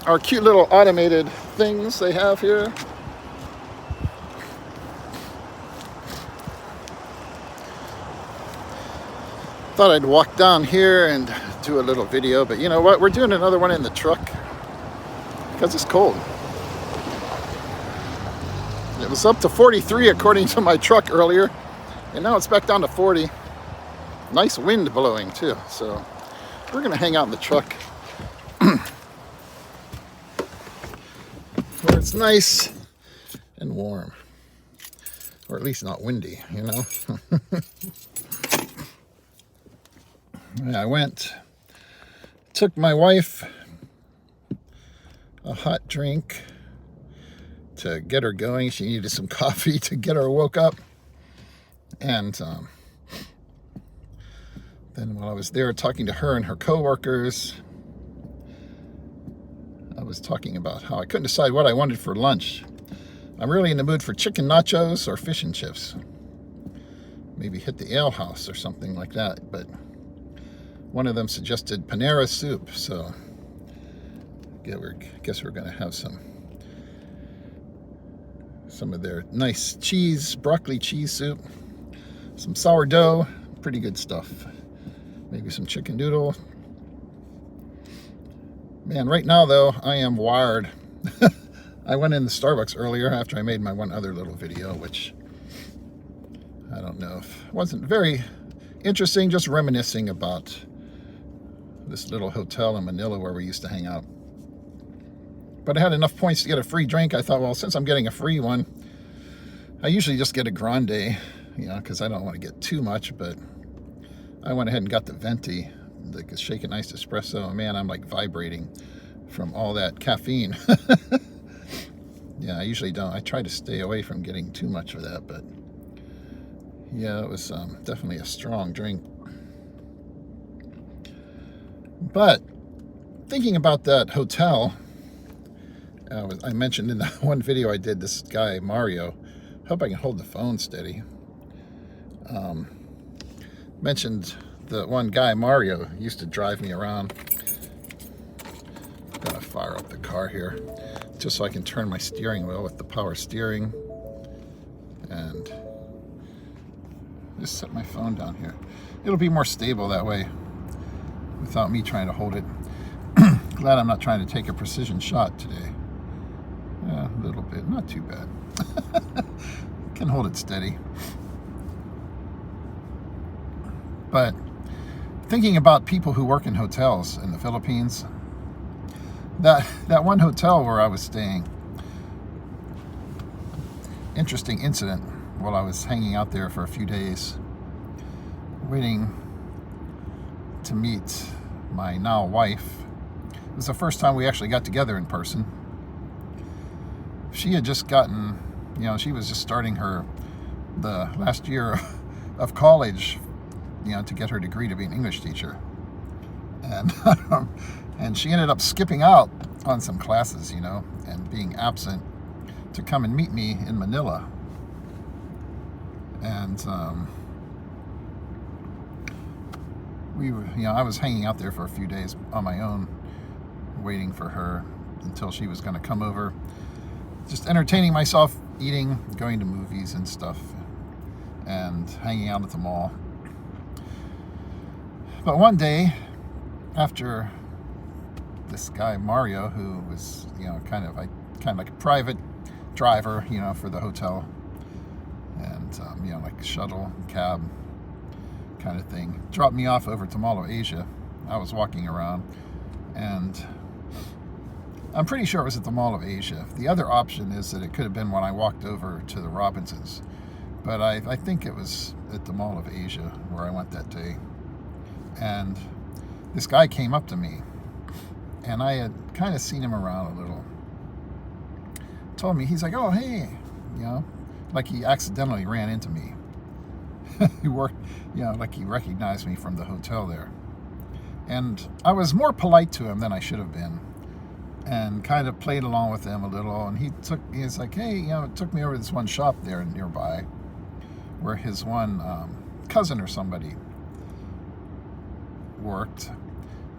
our cute little automated things they have here. Thought I'd walk down here and do a little video, but you know what? We're doing another one in the truck because it's cold. It was up to 43 according to my truck earlier, and now it's back down to 40. Nice wind blowing too, so we're gonna hang out in the truck where it's nice and warm, or at least not windy, you know. I took my wife a hot drink to get her going. She needed some coffee to get her woke up. And then while I was there talking to her and her coworkers, I was talking about how I couldn't decide what I wanted for lunch. I'm really in the mood for chicken nachos or fish and chips. Maybe hit the ale house or something like that, but one of them suggested Panera soup, so guess we're gonna have some of their nice broccoli cheese soup, some sourdough, pretty good stuff. Maybe some chicken noodle. Man, right now though, I am wired. I went in the Starbucks earlier after I made my one other little video, which I don't know if wasn't very interesting, just reminiscing about this little hotel in Manila where we used to hang out. But I had enough points to get a free drink. I thought, well, since I'm getting a free one, I usually just get a grande, you know, because I don't want to get too much, but I went ahead and got the venti, the shaken iced espresso. And man, I'm like vibrating from all that caffeine. Yeah, I usually don't. I try to stay away from getting too much of that, but yeah, it was definitely a strong drink. But thinking about that hotel, I mentioned in the one video I did, this guy Mario, hope I can hold the phone steady, mentioned the one guy Mario used to drive me around. I'm gonna fire up the car here just so I can turn my steering wheel with the power steering, and just set my phone down here. It'll be more stable that way without me trying to hold it. Glad I'm not trying to take a precision shot today. Yeah, a little bit, not too bad. Can hold it steady. But thinking about people who work in hotels in the Philippines, that one hotel where I was staying, interesting incident while I was hanging out there for a few days, waiting to meet my now wife. It was the first time we actually got together in person. She had just gotten, you know, she was just starting the last year of college, you know, to get her degree to be an English teacher. And and she ended up skipping out on some classes, you know, and being absent to come and meet me in Manila. And we were, you know, I was hanging out there for a few days on my own, waiting for her until she was going to come over. Just entertaining myself, eating, going to movies and stuff, and hanging out at the mall. But one day, after this guy Mario, who was, you know, kind of like a private driver, you know, for the hotel, and you know, like shuttle, cab kind of thing, dropped me off over to Mall of Asia. I was walking around, and I'm pretty sure it was at the Mall of Asia. The other option is that it could have been when I walked over to the Robinsons, but I think it was at the Mall of Asia where I went that day. And this guy came up to me, and I had kind of seen him around a little. Told me, he's like, oh, hey, you know, like he accidentally ran into me. He worked, you know, like he recognized me from the hotel there. And I was more polite to him than I should have been, and kind of played along with him a little. And he's like, hey, you know, took me over to this one shop there nearby where his one cousin or somebody worked.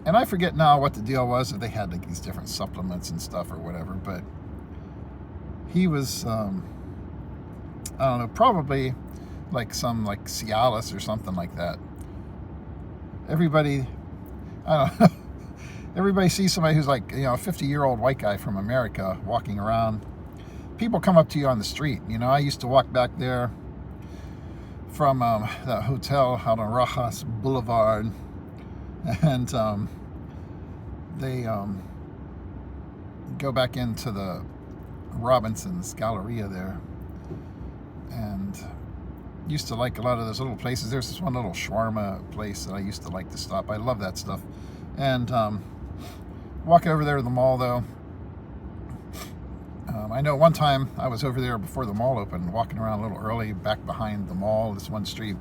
And I forget now what the deal was, if they had like these different supplements and stuff or whatever, but he was, I don't know, probably like some like Cialis or something like that. Everybody, I don't know, everybody sees somebody who's like, a 50-year-old white guy from America walking around. People come up to you on the street. I used to walk back there from that hotel out on Rojas Boulevard, and they go back into the Robinson's Galleria there, and used to like a lot of those little places. There's this one little shawarma place that I used to like to stop. I love that stuff. And walking over there to the mall, though, I know one time I was over there before the mall opened, walking around a little early back behind the mall, this one street,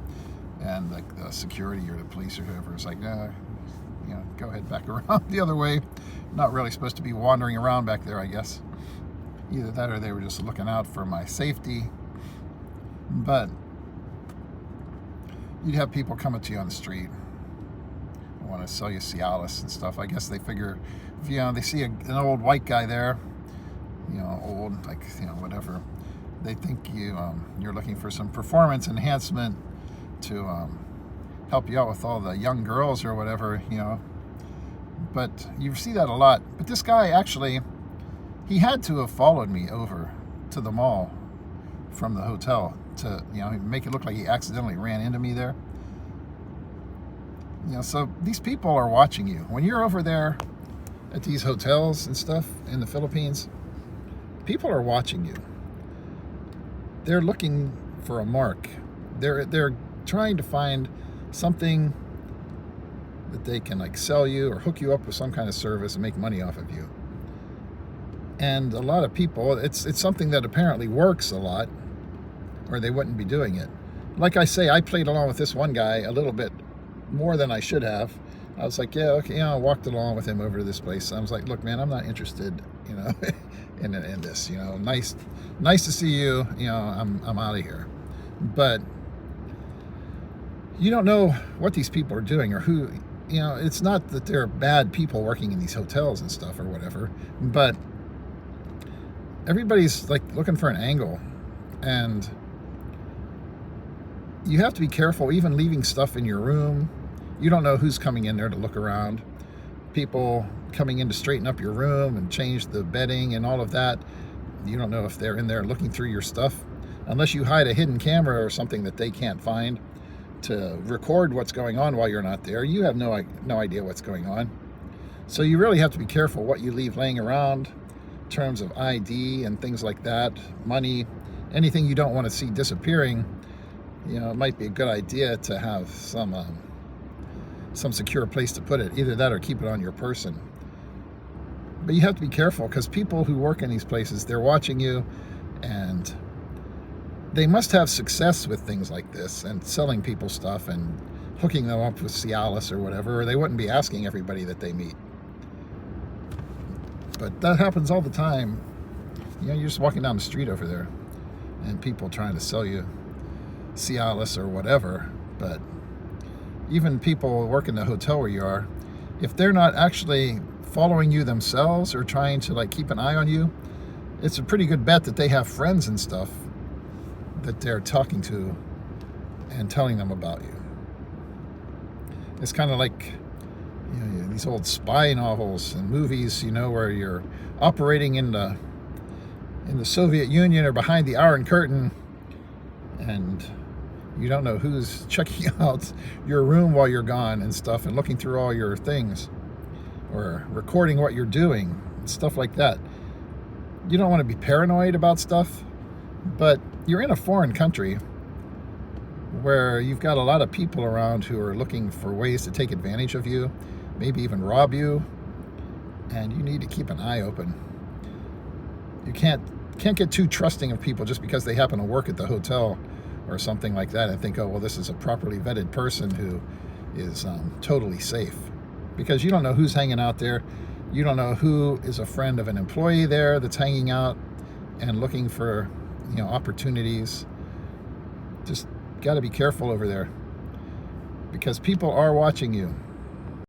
and like the security or the police or whoever was like, go ahead back around the other way. Not really supposed to be wandering around back there, I guess. Either that or they were just looking out for my safety. But you'd have people coming to you on the street, want to sell you Cialis and stuff. I guess they figure if they see an old white guy there, old, like, whatever, they think you're looking for some performance enhancement to help you out with all the young girls or whatever, But you see that a lot. But this guy actually, he had to have followed me over to the mall from the hotel to make it look like he accidentally ran into me there. So these people are watching you when you're over there at these hotels and stuff in the Philippines. People are watching you. They're looking for a mark. They're trying to find something that they can like sell you or hook you up with some kind of service and make money off of you. And a lot of people, it's something that apparently works a lot, or they wouldn't be doing it. Like I say, I played along with this one guy a little bit more than I should have. I was like, yeah, okay, I walked along with him over to this place. I was like, look, man, I'm not interested, in this. Nice to see you. I'm out of here. But you don't know what these people are doing or who. It's not that they're bad people working in these hotels and stuff or whatever, but everybody's like looking for an angle, and you have to be careful even leaving stuff in your room. You don't know who's coming in there to look around. People coming in to straighten up your room and change the bedding and all of that. You don't know if they're in there looking through your stuff, unless you hide a hidden camera or something that they can't find to record what's going on while you're not there. You have no idea what's going on. So you really have to be careful what you leave laying around in terms of ID and things like that, money, anything you don't want to see disappearing. It might be a good idea to have some secure place to put it. Either that or keep it on your person. But you have to be careful, because people who work in these places, they're watching you, and they must have success with things like this and selling people stuff and hooking them up with Cialis or whatever, or they wouldn't be asking everybody that they meet. But that happens all the time. You're just walking down the street over there and people trying to sell you Cialis or whatever. But even people work in the hotel where you are, if they're not actually following you themselves or trying to like keep an eye on you, it's a pretty good bet that they have friends and stuff that they're talking to and telling them about you. It's kind of like these old spy novels and movies, where you're operating in the Soviet Union or behind the Iron Curtain, and you don't know who's checking out your room while you're gone and stuff, and looking through all your things or recording what you're doing, stuff like that. You don't want to be paranoid about stuff, but you're in a foreign country where you've got a lot of people around who are looking for ways to take advantage of you, maybe even rob you, and you need to keep an eye open. You can't get too trusting of people just because they happen to work at the hotel or something like that and think, oh, well, this is a properly vetted person who is totally safe. Because you don't know who's hanging out there. You don't know who is a friend of an employee there that's hanging out and looking for opportunities. Just got to be careful over there, because people are watching you.